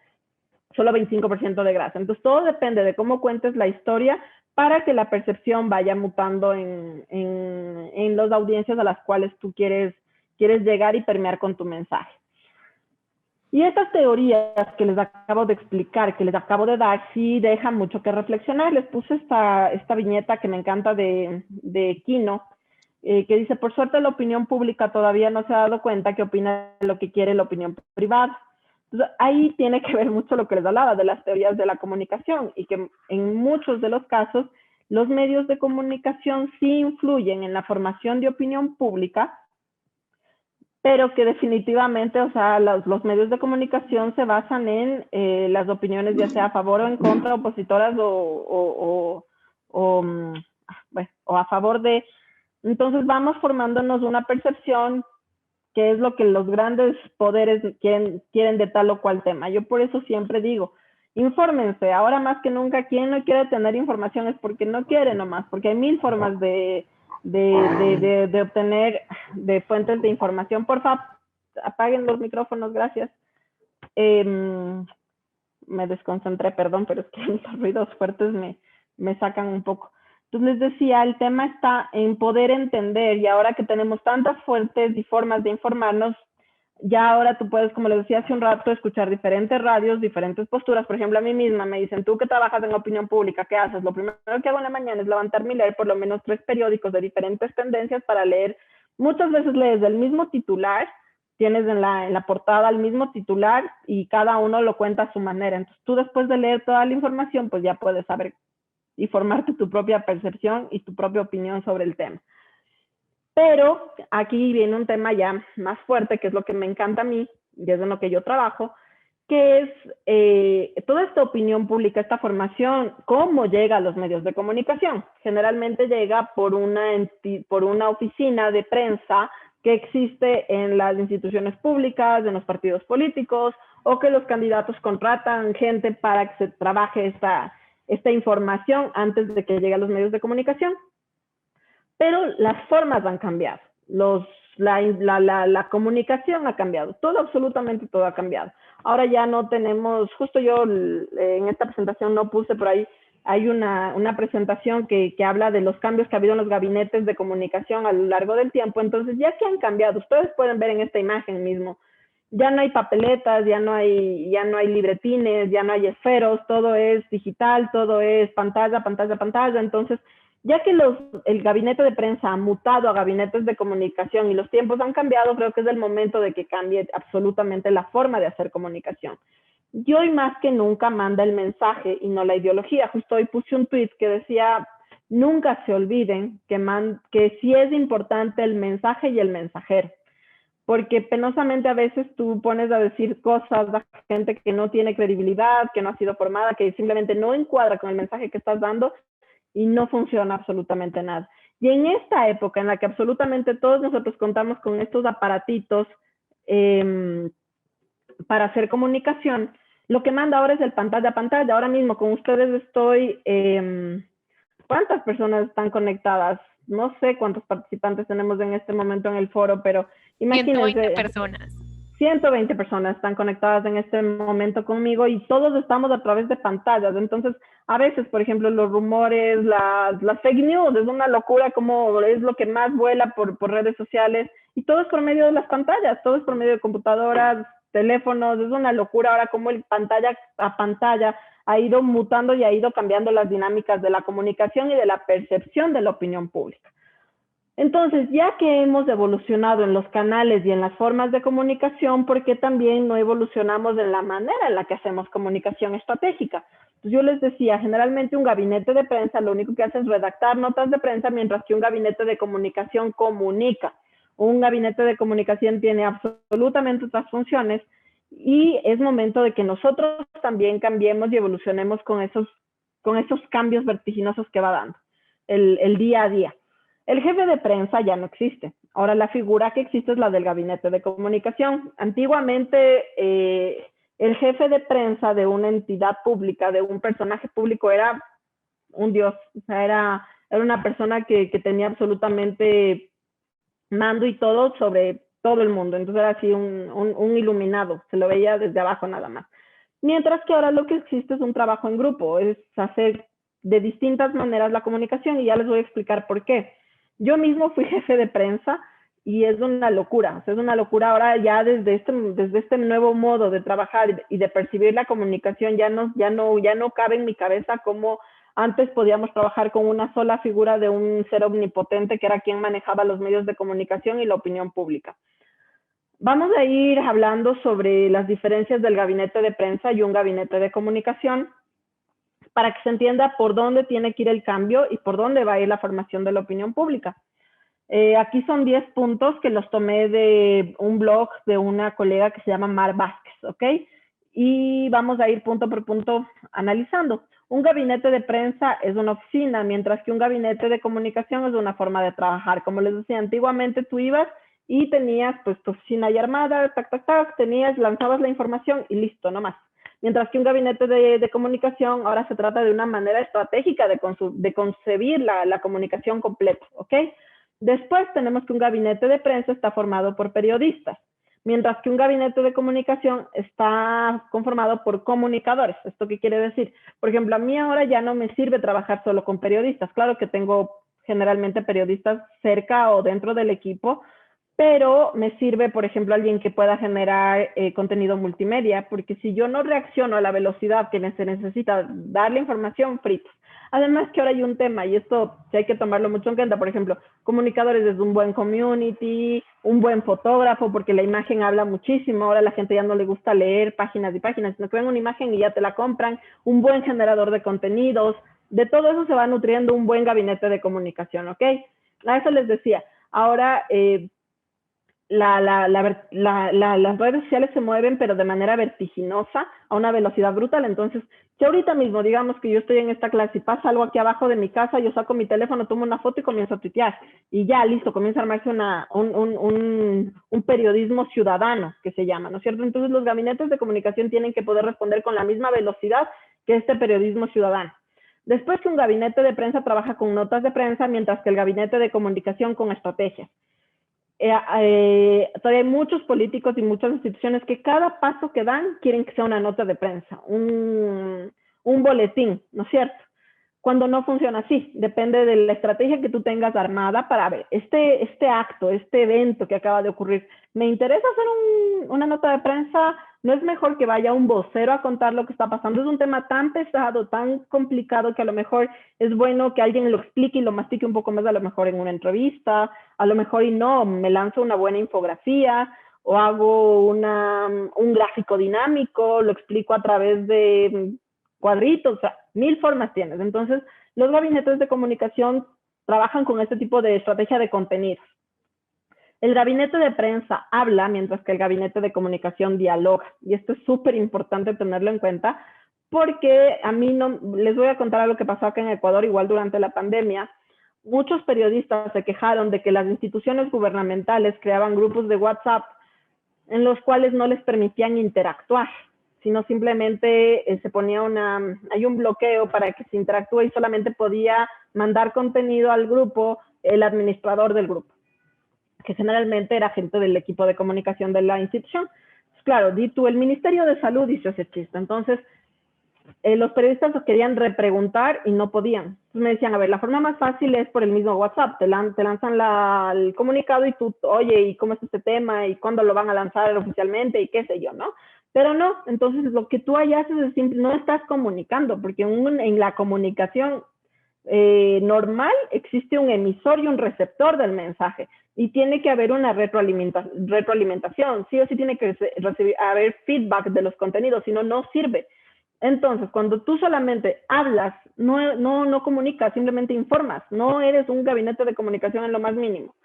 solo 25% de grasa. Entonces todo depende de cómo cuentes la historia para que la percepción vaya mutando en las audiencias a las cuales tú quieres llegar y permear con tu mensaje. Y estas teorías que les acabo de explicar, que les acabo de dar, sí dejan mucho que reflexionar. Les puse esta viñeta que me encanta de Kino, que dice, por suerte la opinión pública todavía no se ha dado cuenta que opina lo que quiere la opinión privada. Entonces, ahí tiene que ver mucho lo que les hablaba de las teorías de la comunicación, y que en muchos de los casos los medios de comunicación sí influyen en la formación de opinión pública, pero que definitivamente, o sea, los medios de comunicación se basan en las opiniones, ya sea a favor o en contra, opositoras o a favor de. Entonces vamos formándonos una percepción que es lo que los grandes poderes quieren de tal o cual tema. Yo por eso siempre digo, infórmense, ahora más que nunca. Quien no quiere tener información es porque no quiere nomás, porque hay mil formas de obtener de fuentes de información. Por favor, apaguen los micrófonos, gracias. Me desconcentré, perdón, pero es que los ruidos fuertes me sacan un poco. Entonces les decía, el tema está en poder entender, y ahora que tenemos tantas fuentes y formas de informarnos, ya ahora tú puedes, como les decía hace un rato, escuchar diferentes radios, diferentes posturas. Por ejemplo, a mí misma me dicen, tú que trabajas en opinión pública, ¿qué haces? Lo primero que hago en la mañana es levantarme y leer por lo menos 3 periódicos de diferentes tendencias para leer. Muchas veces lees del mismo titular, tienes en la portada el mismo titular y cada uno lo cuenta a su manera. Entonces tú, después de leer toda la información, pues ya puedes saber y formarte tu propia percepción y tu propia opinión sobre el tema. Pero aquí viene un tema ya más fuerte, que es lo que me encanta a mí, y es en lo que yo trabajo, que es toda esta opinión pública, esta formación, cómo llega a los medios de comunicación. Generalmente llega por una oficina de prensa que existe en las instituciones públicas, en los partidos políticos, o que los candidatos contratan gente para que se trabaje esta información antes de que llegue a los medios de comunicación. Pero las formas han cambiado, la comunicación ha cambiado, todo, absolutamente todo ha cambiado. Ahora ya no tenemos, justo yo en esta presentación no puse por ahí, hay una presentación que habla de los cambios que ha habido en los gabinetes de comunicación a lo largo del tiempo. Entonces, ya que han cambiado, ustedes pueden ver en esta imagen mismo, ya no hay papeletas, ya no hay libretines, ya no hay esferos, todo es digital, todo es pantalla, pantalla, pantalla. Entonces, ya que el gabinete de prensa ha mutado a gabinetes de comunicación y los tiempos han cambiado, creo que es el momento de que cambie absolutamente la forma de hacer comunicación. Y hoy más que nunca manda el mensaje y no la ideología. Justo hoy puse un tweet que decía, nunca se olviden que sí es importante el mensaje y el mensajero. Porque penosamente a veces tú pones a decir cosas a gente que no tiene credibilidad, que no ha sido formada, que simplemente no encuadra con el mensaje que estás dando y no funciona absolutamente nada. Y en esta época en la que absolutamente todos nosotros contamos con estos aparatitos para hacer comunicación, lo que manda ahora es el pantalla a pantalla. Ahora mismo con ustedes estoy, ¿cuántas personas están conectadas? No sé cuántos participantes tenemos en este momento en el foro, pero 120 imagínense, personas. 120 personas están conectadas en este momento conmigo y todos estamos a través de pantallas. Entonces, a veces, por ejemplo, los rumores, las fake news, es una locura como es lo que más vuela por redes sociales y todo es por medio de las pantallas, todo es por medio de computadoras, teléfonos, es una locura ahora como el pantalla a pantalla ha ido mutando y ha ido cambiando las dinámicas de la comunicación y de la percepción de la opinión pública. Entonces, ya que hemos evolucionado en los canales y en las formas de comunicación, ¿por qué también no evolucionamos en la manera en la que hacemos comunicación estratégica? Entonces, yo les decía, generalmente un gabinete de prensa lo único que hace es redactar notas de prensa, mientras que un gabinete de comunicación comunica. Un gabinete de comunicación tiene absolutamente otras funciones y es momento de que nosotros también cambiemos y evolucionemos con esos cambios vertiginosos que va dando el día a día. El jefe de prensa ya no existe. Ahora la figura que existe es la del gabinete de comunicación. Antiguamente el jefe de prensa de una entidad pública, de un personaje público, era un dios. O sea, era una persona que tenía absolutamente mando y todo sobre todo el mundo. Entonces era así un iluminado. Se lo veía desde abajo nada más. Mientras que ahora lo que existe es un trabajo en grupo, es hacer de distintas maneras la comunicación y ya les voy a explicar por qué. Yo mismo fui jefe de prensa y es una locura, o sea, es una locura ahora ya desde este nuevo modo de trabajar y de percibir la comunicación ya no cabe en mi cabeza como antes podíamos trabajar con una sola figura de un ser omnipotente que era quien manejaba los medios de comunicación y la opinión pública. Vamos a ir hablando sobre las diferencias del gabinete de prensa y un gabinete de comunicación para que se entienda por dónde tiene que ir el cambio y por dónde va a ir la formación de la opinión pública. Aquí son 10 puntos que los tomé de un blog de una colega que se llama Mar Vázquez, ¿ok? Y vamos a ir punto por punto analizando. Un gabinete de prensa es una oficina, mientras que un gabinete de comunicación es una forma de trabajar. Como les decía, antiguamente tú ibas y tenías pues tu oficina ya armada, tac, tac, tac, lanzabas la información y listo, no más. Mientras que un gabinete de comunicación ahora se trata de una manera estratégica de concebir la comunicación completa, ¿ok? Después tenemos que un gabinete de prensa está formado por periodistas, mientras que un gabinete de comunicación está conformado por comunicadores. ¿Esto qué quiere decir? Por ejemplo, a mí ahora ya no me sirve trabajar solo con periodistas. Claro que tengo generalmente periodistas cerca o dentro del equipo, pero me sirve, por ejemplo, alguien que pueda generar contenido multimedia, porque si yo no reacciono a la velocidad que se necesita dar la información, fritos. Además que ahora hay un tema, y esto sí hay que tomarlo mucho en cuenta, por ejemplo, comunicadores desde un buen community, un buen fotógrafo, porque la imagen habla muchísimo, ahora a la gente ya no le gusta leer páginas y páginas, sino que ven una imagen y ya te la compran, un buen generador de contenidos, de todo eso se va nutriendo un buen gabinete de comunicación, ¿ok? A eso les decía, ahora las redes sociales se mueven, pero de manera vertiginosa, a una velocidad brutal. Entonces, si ahorita mismo, digamos que yo estoy en esta clase y pasa algo aquí abajo de mi casa, yo saco mi teléfono, tomo una foto y comienzo a tuitear. Y ya, listo, comienza a armarse un periodismo ciudadano, que se llama, ¿no es cierto? Entonces, los gabinetes de comunicación tienen que poder responder con la misma velocidad que este periodismo ciudadano. Después que un gabinete de prensa trabaja con notas de prensa, mientras que el gabinete de comunicación con estrategias. Todavía hay muchos políticos y muchas instituciones que cada paso que dan quieren que sea una nota de prensa, un boletín, ¿no es cierto? Cuando no funciona así, depende de la estrategia que tú tengas armada para ver este acto, este evento que acaba de ocurrir. ¿Me interesa hacer una nota de prensa? ¿No es mejor que vaya un vocero a contar lo que está pasando? Es un tema tan pesado, tan complicado, que a lo mejor es bueno que alguien lo explique y lo mastique un poco más, a lo mejor en una entrevista, a lo mejor y no, me lanzo una buena infografía, o hago un gráfico dinámico, lo explico a través de cuadritos, o sea, 1000 formas tienes. Entonces, los gabinetes de comunicación trabajan con este tipo de estrategia de contenidos. El gabinete de prensa habla, mientras que el gabinete de comunicación dialoga. Y esto es súper importante tenerlo en cuenta, porque a mí no, les voy a contar algo que pasó acá en Ecuador, igual durante la pandemia. Muchos periodistas se quejaron de que las instituciones gubernamentales creaban grupos de WhatsApp en los cuales no les permitían interactuar, sino simplemente se ponía hay un bloqueo para que se interactúe y solamente podía mandar contenido al grupo el administrador del grupo, que generalmente era gente del equipo de comunicación de la institución. Pues claro, di tú, el Ministerio de Salud hizo ese chiste. Entonces, los periodistas querían repreguntar y no podían. Entonces me decían, a ver, la forma más fácil es por el mismo WhatsApp. Te lanzan el comunicado y tú, oye, ¿y cómo es este tema? ¿Y cuándo lo van a lanzar oficialmente? Y qué sé yo, ¿no? Pero no, entonces lo que tú ahí haces es simple, no estás comunicando, porque en la comunicación normal existe un emisor y un receptor del mensaje y tiene que haber una retroalimentación, sí o sí tiene que haber feedback de los contenidos, si no, no sirve. Entonces, cuando tú solamente hablas, no comunicas, simplemente informas, no eres un gabinete de comunicación en lo más mínimo.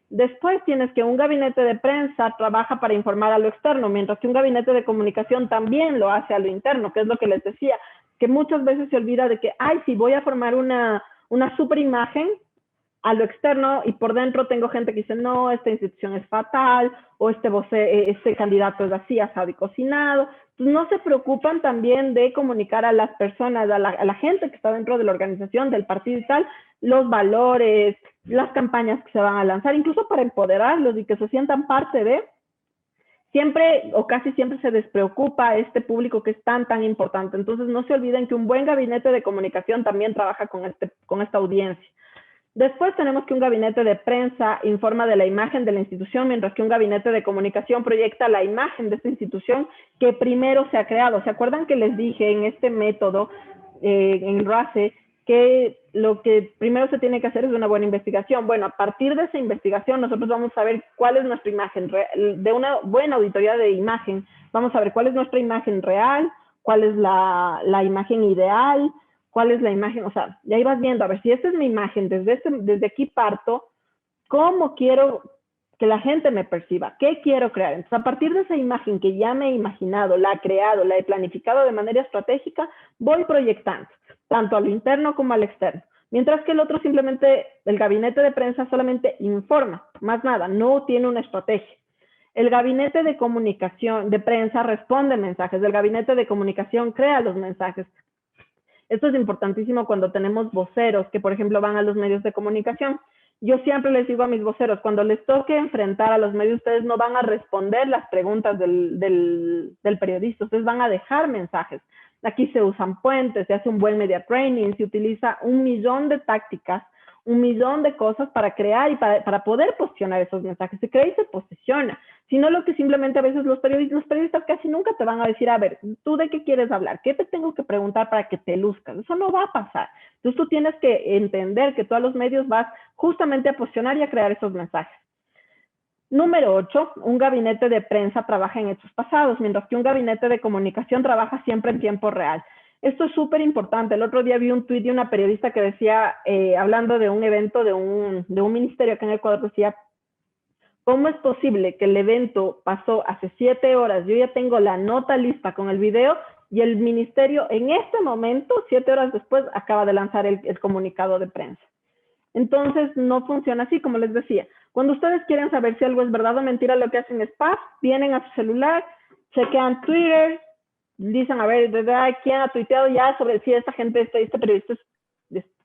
Después tienes que un gabinete de prensa trabaja para informar a lo externo, mientras que un gabinete de comunicación también lo hace a lo interno, que es lo que les decía, que muchas veces se olvida de que, ay, sí, voy a formar una super imagen a lo externo y por dentro tengo gente que dice, no, esta institución es fatal, o este candidato es así, asado y cocinado. Pues no se preocupan también de comunicar a las personas, a la gente que está dentro de la organización, del partido y tal, los valores, las campañas que se van a lanzar, incluso para empoderarlos y que se sientan parte de. Siempre o casi siempre se despreocupa este público que es tan importante. Entonces no se olviden que un buen gabinete de comunicación también trabaja con esta audiencia. Después tenemos que un gabinete de prensa informa de la imagen de la institución, mientras que un gabinete de comunicación proyecta la imagen de esta institución que primero se ha creado. ¿Se acuerdan que les dije en este método, en RACE, que lo que primero se tiene que hacer es una buena investigación? Bueno, a partir de esa investigación nosotros vamos a ver cuál es nuestra imagen, de una buena auditoría de imagen, vamos a ver cuál es nuestra imagen real, cuál es la imagen ideal, cuál es la imagen, o sea, ya ibas viendo, a ver, si esta es mi imagen, desde aquí parto, ¿cómo quiero que la gente me perciba? ¿Qué quiero crear? Entonces, a partir de esa imagen que ya me he imaginado, la he creado, la he planificado de manera estratégica, voy proyectando, tanto a lo interno como al externo. Mientras que el otro simplemente, el gabinete de prensa solamente informa, más nada, no tiene una estrategia. El gabinete de comunicación, de prensa, responde mensajes, el gabinete de comunicación crea los mensajes. Esto es importantísimo cuando tenemos voceros que, por ejemplo, van a los medios de comunicación. Yo siempre les digo a mis voceros, cuando les toque enfrentar a los medios, ustedes no van a responder las preguntas del periodista, ustedes van a dejar mensajes. Aquí se usan puentes, se hace un buen media training, se utiliza 1.000.000 de tácticas, 1.000.000 de cosas para crear y para poder posicionar esos mensajes. Se crea y se posiciona. Sino lo que simplemente a veces los periodistas casi nunca te van a decir, a ver, ¿tú de qué quieres hablar? ¿Qué te tengo que preguntar para que te luzcas? Eso no va a pasar. Entonces tú tienes que entender que tú a los medios vas justamente a posicionar y a crear esos mensajes. Número 8, un gabinete de prensa trabaja en hechos pasados, mientras que un gabinete de comunicación trabaja siempre en tiempo real. Esto es súper importante. El otro día vi un tuit de una periodista que decía, hablando de un evento de un ministerio acá en Ecuador, decía, ¿cómo es posible que el evento pasó hace 7 horas? Yo ya tengo la nota lista con el video y el ministerio en este momento, 7 horas después, acaba de lanzar el comunicado de prensa. Entonces, no funciona así, como les decía. Cuando ustedes quieren saber si algo es verdad o mentira, lo que hacen es vienen a su celular, chequean Twitter, dicen, a ver, ¿verdad? ¿Quién ha tuiteado ya sobre si esta gente, este periodista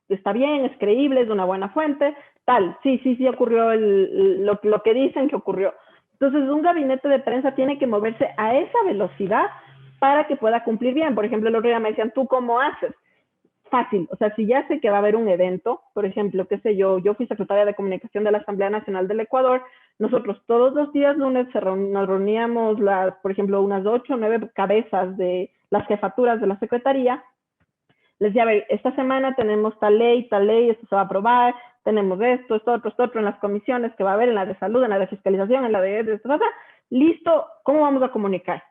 está bien, es creíble, es una buena fuente? Tal, sí ocurrió lo que dicen que ocurrió. Entonces, un gabinete de prensa tiene que moverse a esa velocidad para que pueda cumplir bien. Por ejemplo, el otro día me decían, ¿tú cómo haces? Fácil, o sea, si ya sé que va a haber un evento, por ejemplo, qué sé yo fui secretaria de comunicación de la Asamblea Nacional del Ecuador, nosotros todos los días lunes nos reuníamos, por ejemplo, unas 8 o 9 cabezas de las jefaturas de la Secretaría. Les decía, a ver, esta semana tenemos tal ley, esto se va a aprobar, tenemos esto otro en las comisiones que va a haber, en la de salud, en la de fiscalización, en la de Listo, ¿cómo vamos a comunicar?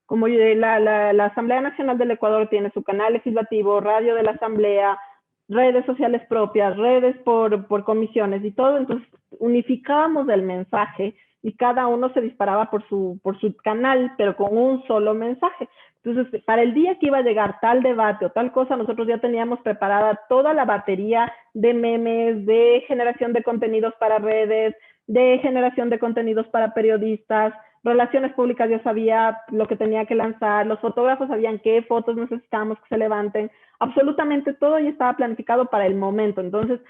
Como la Asamblea Nacional del Ecuador tiene su canal legislativo, radio de la Asamblea, redes sociales propias, redes por comisiones y todo, entonces unificábamos el mensaje y cada uno se disparaba por su canal, pero con un solo mensaje. Entonces, para el día que iba a llegar tal debate o tal cosa, nosotros ya teníamos preparada toda la batería de memes, de generación de contenidos para redes, de generación de contenidos para periodistas, relaciones públicas ya sabía lo que tenía que lanzar, los fotógrafos sabían qué fotos necesitábamos que se levanten, absolutamente todo ya estaba planificado para el momento. Entonces,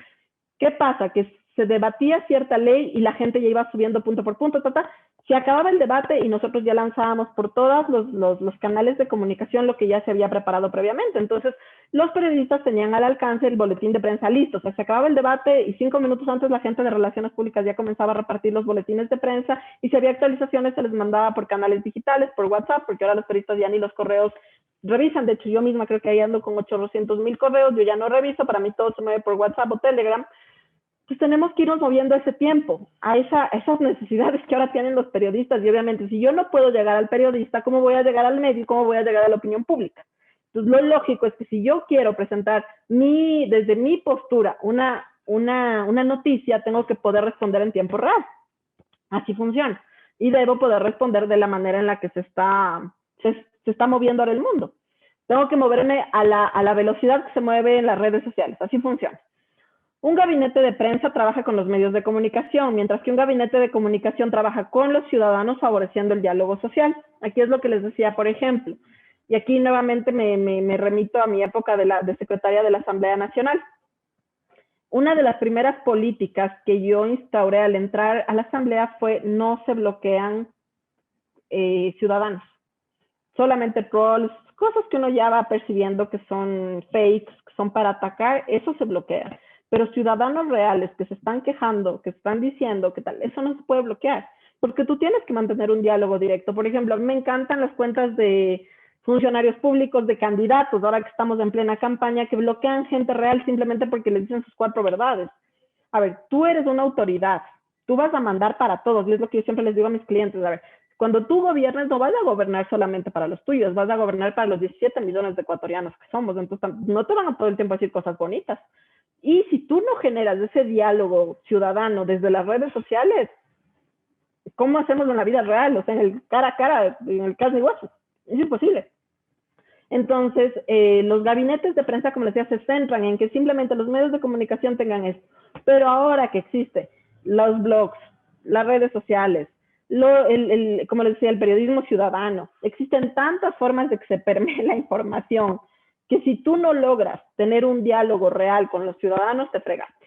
¿qué pasa? Que se debatía cierta ley y la gente ya iba subiendo punto por punto, se acababa el debate y nosotros ya lanzábamos por todos los canales de comunicación lo que ya se había preparado previamente. Entonces, los periodistas tenían al alcance el boletín de prensa listo. O sea, se acababa el debate y 5 minutos antes la gente de relaciones públicas ya comenzaba a repartir los boletines de prensa y si había actualizaciones se les mandaba por canales digitales, por WhatsApp, porque ahora los periodistas ya ni los correos revisan. De hecho, yo misma creo que ahí ando con 800,000 correos, yo ya no reviso, para mí todo se mueve por WhatsApp o Telegram. Pues tenemos que irnos moviendo ese tiempo, a esas necesidades que ahora tienen los periodistas. Y obviamente, si yo no puedo llegar al periodista, ¿cómo voy a llegar al medio? ¿Cómo voy a llegar a la opinión pública? Entonces, lo lógico es que si yo quiero presentar desde mi postura una noticia, tengo que poder responder en tiempo real. Así funciona. Y debo poder responder de la manera en la que se está moviendo ahora el mundo. Tengo que moverme a la velocidad que se mueve en las redes sociales. Así funciona. Un gabinete de prensa trabaja con los medios de comunicación, mientras que un gabinete de comunicación trabaja con los ciudadanos favoreciendo el diálogo social. Aquí es lo que les decía, por ejemplo. Y aquí nuevamente me remito a mi época de secretaria de la Asamblea Nacional. Una de las primeras políticas que yo instauré al entrar a la Asamblea fue no se bloquean ciudadanos. Solamente trolls, cosas que uno ya va percibiendo que son fakes, que son para atacar, eso se bloquea. Pero ciudadanos reales que se están quejando, que están diciendo que tal, eso no se puede bloquear, porque tú tienes que mantener un diálogo directo. Por ejemplo, a mí me encantan las cuentas de funcionarios públicos, de candidatos, ahora que estamos en plena campaña, que bloquean gente real simplemente porque les dicen sus 4 verdades. A ver, tú eres una autoridad, tú vas a mandar para todos, y es lo que yo siempre les digo a mis clientes. A ver, cuando tú gobiernes, no vas a gobernar solamente para los tuyos, vas a gobernar para los 17 millones de ecuatorianos que somos, entonces no te van a todo el tiempo decir cosas bonitas. Y si tú no generas ese diálogo ciudadano desde las redes sociales, ¿cómo hacemos en la vida real? O sea, en el cara a cara, en el carne y hueso. Es imposible. Entonces, los gabinetes de prensa, como les decía, se centran en que simplemente los medios de comunicación tengan esto. Pero ahora que existe los blogs, las redes sociales, como les decía, el periodismo ciudadano, existen tantas formas de que se permee la información que si tú no logras tener un diálogo real con los ciudadanos, te fregaste.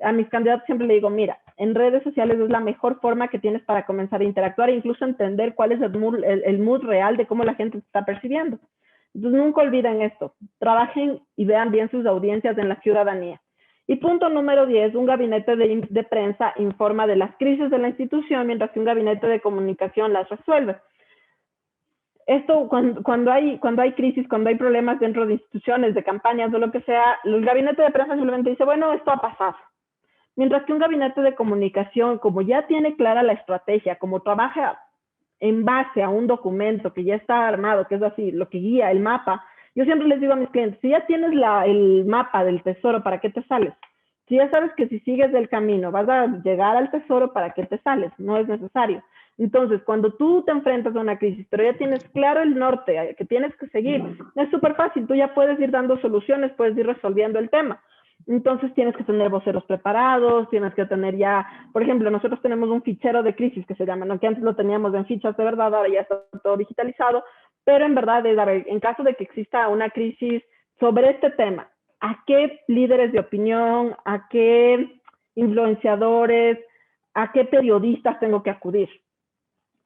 A mis candidatos siempre le digo, mira, en redes sociales es la mejor forma que tienes para comenzar a interactuar e incluso entender cuál es el mood real de cómo la gente te está percibiendo. Entonces, nunca olviden esto. Trabajen y vean bien sus audiencias en la ciudadanía. Y punto número 10, un gabinete de prensa informa de las crisis de la institución, mientras que un gabinete de comunicación las resuelve. Esto, cuando hay crisis, cuando hay problemas dentro de instituciones, de campañas o lo que sea, el gabinete de prensa simplemente dice, bueno, esto ha pasado. Mientras que un gabinete de comunicación, como ya tiene clara la estrategia, como trabaja en base a un documento que ya está armado, que es así, lo que guía, el mapa, yo siempre les digo a mis clientes, si ya tienes el mapa del tesoro, ¿para qué te sales? Si ya sabes que si sigues el camino vas a llegar al tesoro, ¿para qué te sales? No es necesario. Entonces, cuando tú te enfrentas a una crisis, pero ya tienes claro el norte que tienes que seguir, es súper fácil, tú ya puedes ir dando soluciones, puedes ir resolviendo el tema. Entonces tienes que tener voceros preparados, tienes que tener ya, por ejemplo, nosotros tenemos un fichero de crisis que se llama, ¿no? Que antes lo teníamos en fichas de verdad, ahora ya está todo digitalizado, pero en verdad es, a ver, en caso de que exista una crisis sobre este tema, ¿a qué líderes de opinión, a qué influenciadores, a qué periodistas tengo que acudir?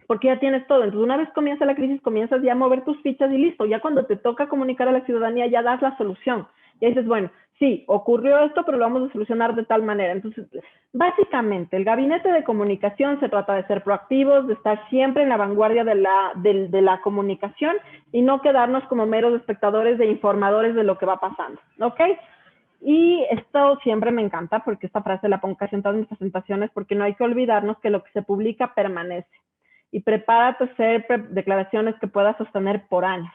Porque ya tienes todo. Entonces, una vez comienza la crisis, comienzas ya a mover tus fichas y listo. Ya cuando te toca comunicar a la ciudadanía, ya das la solución. Y dices, bueno, sí, ocurrió esto, pero lo vamos a solucionar de tal manera. Entonces, básicamente, el gabinete de comunicación se trata de ser proactivos, de estar siempre en la vanguardia de la comunicación y no quedarnos como meros espectadores e informadores de lo que va pasando, ¿ok? Y esto siempre me encanta porque esta frase la pongo casi en todas mis presentaciones porque no hay que olvidarnos que lo que se publica permanece. y prepárate a hacer declaraciones que puedas sostener por años.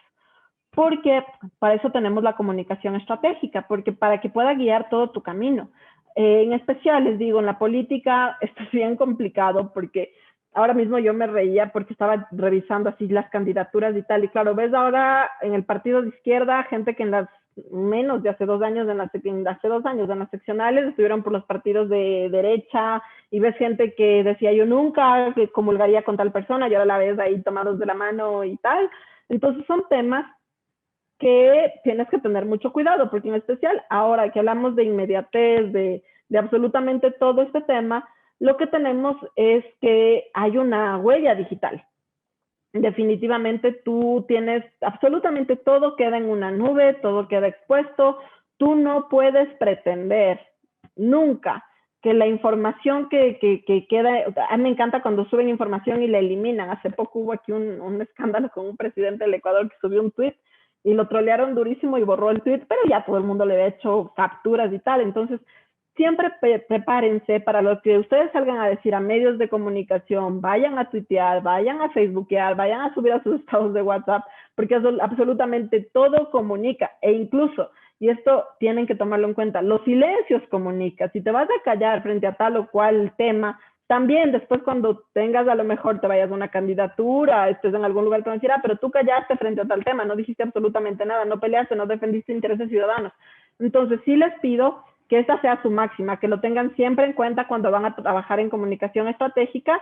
Porque para eso tenemos la comunicación estratégica, porque para que pueda guiar todo tu camino. En especial, les digo, en la política esto es bien complicado porque ahora mismo yo me reía porque estaba revisando así las candidaturas y tal. Y claro, ves ahora en el partido de izquierda gente que en las menos de hace 2 años, hace 2 años en las seccionales estuvieron por los partidos de derecha y ves gente que decía yo nunca comulgaría con tal persona y ahora la ves ahí tomados de la mano y tal. Entonces son temas que tienes que tener mucho cuidado, porque en especial ahora que hablamos de inmediatez, de absolutamente todo este tema, lo que tenemos es que hay una huella digital. Definitivamente tú tienes, absolutamente todo queda en una nube, todo queda expuesto, tú no puedes pretender nunca que la información que queda, a mí me encanta cuando suben información y la eliminan. Hace poco hubo aquí un escándalo con un presidente del Ecuador que subió un tweet y lo trolearon durísimo y borró el tweet, pero ya todo el mundo le había hecho capturas y tal. Entonces, siempre prepárense para lo que ustedes salgan a decir a medios de comunicación, vayan a tuitear, vayan a facebookear, vayan a subir a sus estados de WhatsApp, porque eso, absolutamente todo comunica e incluso, y esto tienen que tomarlo en cuenta, los silencios comunican. Si te vas a callar frente a tal o cual tema, también después cuando tengas a lo mejor te vayas a una candidatura, estés en algún lugar, te van a decir, pero tú callaste frente a tal tema, no dijiste absolutamente nada, no peleaste, no defendiste intereses ciudadanos. Entonces sí les pido que esta sea su máxima, que lo tengan siempre en cuenta cuando van a trabajar en comunicación estratégica.